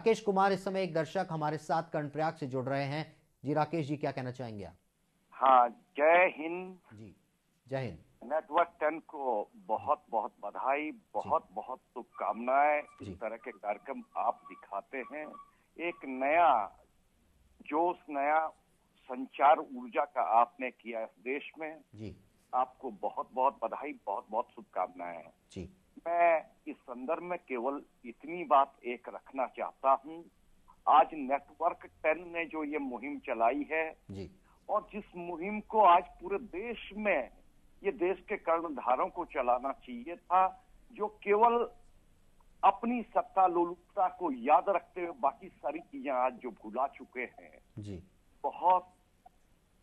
राकेश कुमार इस समय एक दर्शक हमारे साथ कर्णप्रयाग से जुड़ रहे हैं। जी राकेश जी, क्या कहना चाहेंगे आप? हाँ, जय हिंद जी, जय हिंद। नेटवर्क 10 को बहुत बहुत बधाई, बहुत बहुत शुभकामनाएं। इस तरह के कार्यक्रम आप दिखाते हैं, एक नया जोश, नया संचार ऊर्जा का आपने किया इस देश में। जी, आपको बहुत बहुत बधाई, बहुत बहुत शुभकामनाएं। जी, मैं इस संदर्भ में केवल इतनी बात एक रखना चाहता हूं, आज नेटवर्क 10 ने जो ये मुहिम चलाई है जी, और जिस मुहिम को आज पूरे देश में ये देश के कर्णधारों को चलाना चाहिए था, जो केवल अपनी सत्ता लोलुपता को याद रखते हुए बाकी सारी चीजें आज जो भुला चुके हैं, जी, बहुत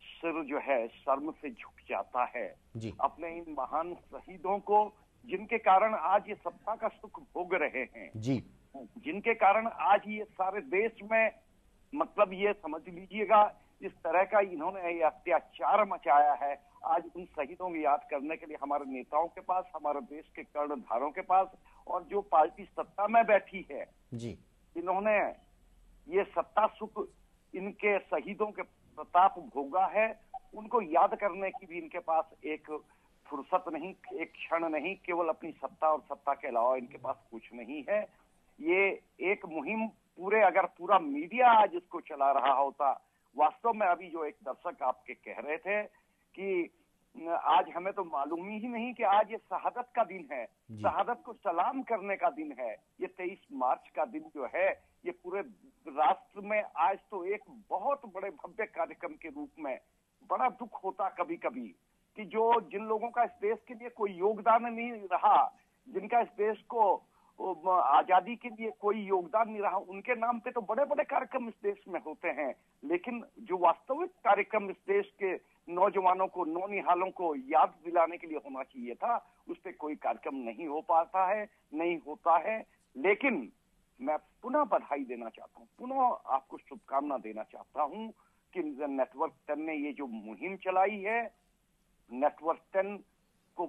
सिर जो है शर्म से झुक जाता है जी, अपने इन महान शहीदों को, जिनके कारण आज ये सत्ता का सुख भोग रहे हैं, जी, जिनके कारण आज ये सारे देश में, मतलब ये समझ लीजिएगा, इस तरह का इन्होंने ये अत्याचार मचाया है। आज उन शहीदों को याद करने के लिए हमारे नेताओं के पास, हमारे देश के कर्णधारों के पास और जो पार्टी सत्ता में बैठी है, जी, इन्होंने ये सत्ता सुख इनके शहीदों के प्रताप भोगा है, उनको याद करने की भी इनके पास एक फुर्सत नहीं, एक क्षण नहीं, केवल अपनी सत्ता और सत्ता के अलावा इनके पास कुछ नहीं है। ये एक मुहिम पूरे, अगर पूरा मीडिया आज इसको चला रहा होता, वास्तव में अभी जो एक दर्शक आपके कह रहे थे कि आज हमें तो मालूम ही नहीं कि आज ये शहादत का दिन है, शहादत को सलाम करने का दिन है। ये 23 मार्च का दिन जो है, ये पूरे राष्ट्र में आज तो एक बहुत बड़े भव्य कार्यक्रम के रूप में बड़ा दुख होता कभी कभी कि जो जिन लोगों का इस देश के लिए कोई योगदान नहीं रहा, जिनका इस देश को आजादी के लिए कोई योगदान नहीं रहा, उनके नाम पे तो बड़े बड़े कार्यक्रम इस देश में होते हैं, लेकिन जो वास्तविक कार्यक्रम इस देश के नौजवानों को, नौनिहालों को याद दिलाने के लिए होना चाहिए था, उस पर कोई कार्यक्रम नहीं हो पाता है, नहीं होता है। लेकिन मैं पुनः बधाई देना चाहता हूँ, पुनः आपको शुभकामना देना चाहता हूँ कि नेटवर्क 10 ने ये जो मुहिम चलाई है, नेटवर्क 10 को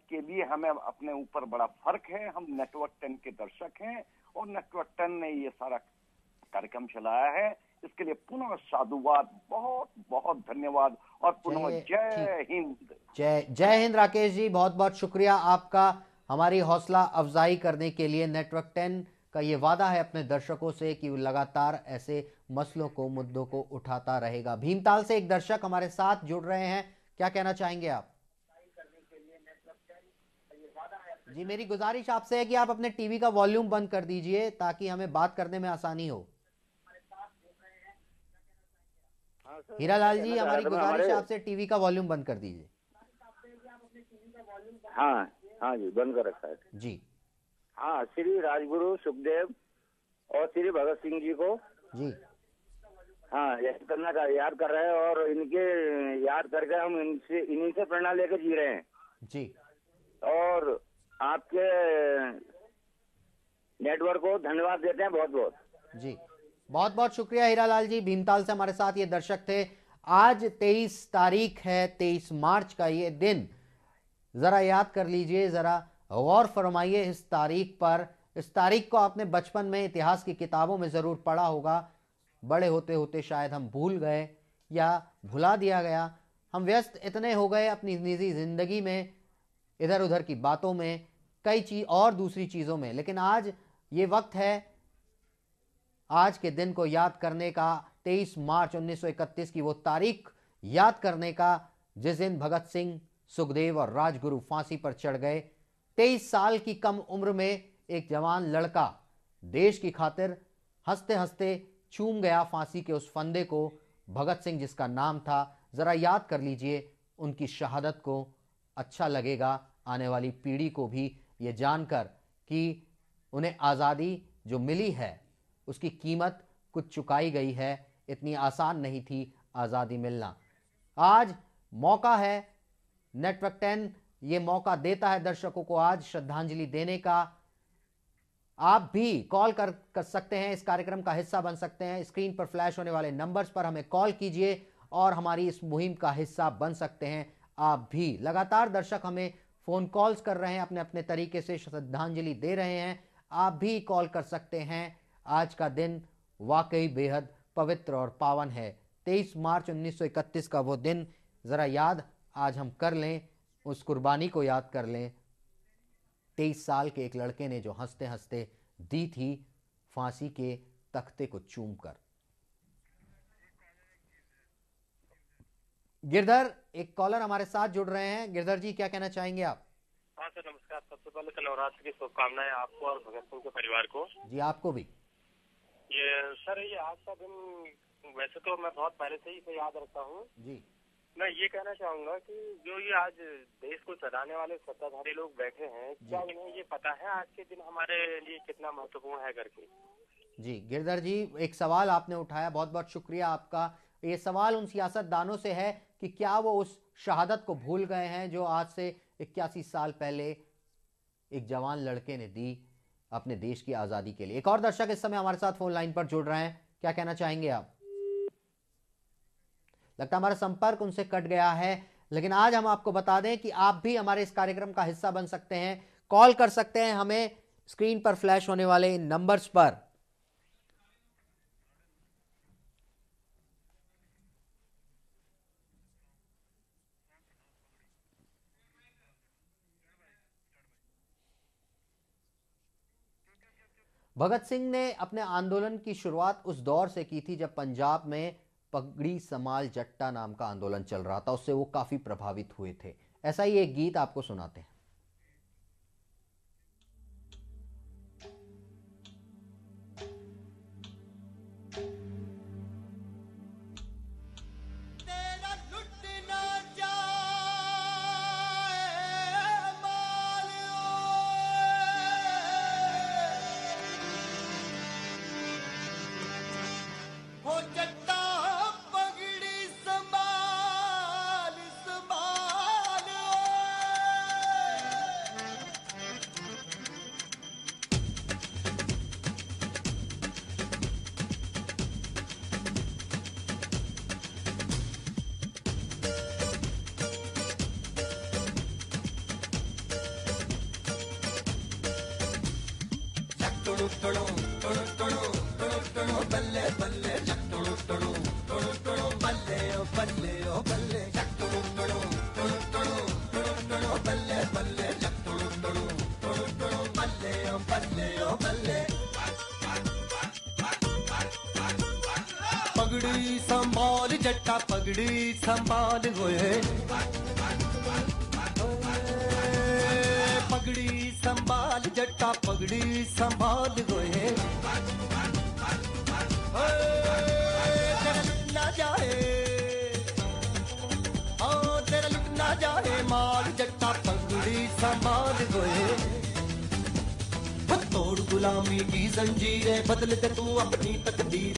के लिए हमें अपने ऊपर बड़ा फर्क है। हम नेटवर्क 10 के दर्शक हैं और नेटवर्क 10 ने ये सारा कार्यक्रम चलाया है, इसके लिए पुनः साधुवाद, बहुत बहुत धन्यवाद और पुनः जय हिंद। जय हिंद राकेश जी, बहुत बहुत शुक्रिया आपका हमारी हौसला अफजाई करने के लिए। नेटवर्क 10 का ये वादा है अपने दर्शकों से कि लगातार ऐसे मसलों को, मुद्दों को उठाता रहेगा। भीमताल से एक दर्शक हमारे साथ जुड़ रहे हैं, क्या कहना चाहेंगे आप? जी, मेरी गुजारिश आपसे है कि आप अपने टीवी का वॉल्यूम बंद कर दीजिए ताकि हमें बात करने में आसानी हो। हीरालाल जी, हमारी गुजारिश है आपसे, टीवी का वॉल्यूम बंद कर दीजिए। हाँ हाँ जी, बंद कर रखा है जी। हाँ, श्री राजगुरु सुखदेव और श्री भगत सिंह जी को जी, हाँ याद कर रहे हैं और इनके याद करके हम इन्हीं से प्रेरणा लेकर जी रहे हैं जी। और आपके नेटवर्क को धन्यवाद देते हैं बहुत बहुत जी। बहुत बहुत शुक्रिया हीरालाल जी, भीमताल से हमारे साथ ये दर्शक थे। आज 23 तारीख है, 23 मार्च का ये दिन जरा याद कर लीजिए, जरा गौर फरमाइए इस तारीख पर। इस तारीख को आपने बचपन में इतिहास की किताबों में जरूर पढ़ा होगा, बड़े होते होते शायद हम भूल गए या भुला दिया गया। हम व्यस्त इतने हो गए अपनी निजी जिंदगी में, इधर उधर की बातों में, कई चीज और दूसरी चीजों में, लेकिन आज ये वक्त है आज के दिन को याद करने का, 23 मार्च 1931 की वो तारीख याद करने का जिस दिन भगत सिंह, सुखदेव और राजगुरु फांसी पर चढ़ गए। 23 साल की कम उम्र में एक जवान लड़का देश की खातिर हंसते हंसते चूम गया फांसी के उस फंदे को। भगत सिंह जिसका नाम था, जरा याद कर लीजिए उनकी शहादत को। अच्छा लगेगा आने वाली पीढ़ी को भी ये जानकर कि उन्हें आज़ादी जो मिली है उसकी कीमत कुछ चुकाई गई है, इतनी आसान नहीं थी आज़ादी मिलना। आज मौका है, नेटवर्क 10 ये मौका देता है दर्शकों को आज श्रद्धांजलि देने का। आप भी कॉल कर सकते हैं, इस कार्यक्रम का हिस्सा बन सकते हैं। स्क्रीन पर फ्लैश होने वाले नंबर्स पर हमें कॉल कीजिए और हमारी इस मुहिम का हिस्सा बन सकते हैं। आप भी लगातार दर्शक हमें फोन कॉल्स कर रहे हैं, अपने अपने तरीके से श्रद्धांजलि दे रहे हैं। आप भी कॉल कर सकते हैं, आज का दिन वाकई बेहद पवित्र और पावन है। 23 मार्च 1931 का वो दिन ज़रा याद आज हम कर लें, उस कुर्बानी को याद कर लें। 23 साल के एक लड़के ने जो हंसते हंसते दी थी फांसी के तख्ते को चूमकर। गिरधर, एक कॉलर हमारे साथ जुड़ रहे हैं। गिरधर जी, क्या कहना चाहेंगे आप? हाँ सर, नमस्कार। सबसे पहले तो नवरात्रि की शुभकामनाएं आपको और भगत सिंह के परिवार को। जी, आपको भी। ये आज का दिन वैसे तो मैं बहुत पहले से ही इसे याद रखता हूँ जी। मैं ये कहना चाहूंगा कि जो ये आज देश को चलाने वाले सत्ताधारी लोग बैठे हैं, क्या इन्हें ये पता है आज के दिन हमारे लिए कितना महत्वपूर्ण है करके? जी गिरधर जी, एक सवाल आपने उठाया, बहुत बहुत शुक्रिया आपका। ये सवाल उन सियासतदानों से है कि क्या वो उस शहादत को भूल गए हैं जो आज से 81 साल पहले एक जवान लड़के ने दी अपने देश की आज़ादी के लिए। एक और दर्शक इस समय हमारे साथ फोन लाइन पर जुड़ रहे हैं, क्या कहना चाहेंगे आप? लगता हमारा संपर्क उनसे कट गया है, लेकिन आज हम आपको बता दें कि आप भी हमारे इस कार्यक्रम का हिस्सा बन सकते हैं। कॉल कर सकते हैं हमें स्क्रीन पर फ्लैश होने वाले इन नंबर्स पर। भगत सिंह ने अपने आंदोलन की शुरुआत उस दौर से की थी जब पंजाब में पगड़ी समाल जट्टा नाम का आंदोलन चल रहा था। उससे वो काफी प्रभावित हुए थे। ऐसा ही एक गीत आपको सुनाते हैं। पगड़ी संभाल जट्टा पगड़ी संभाल होए, पगड़ी संभाल जट्टा पगड़ी संभाल होए, तेरा लुट ना जाए, तेरा लुट ना जाए माल जट्टा पगड़ी संभाल होए। तोड़ गुलामी की जंजीरें, बदल दे तू अपनी तकदीर।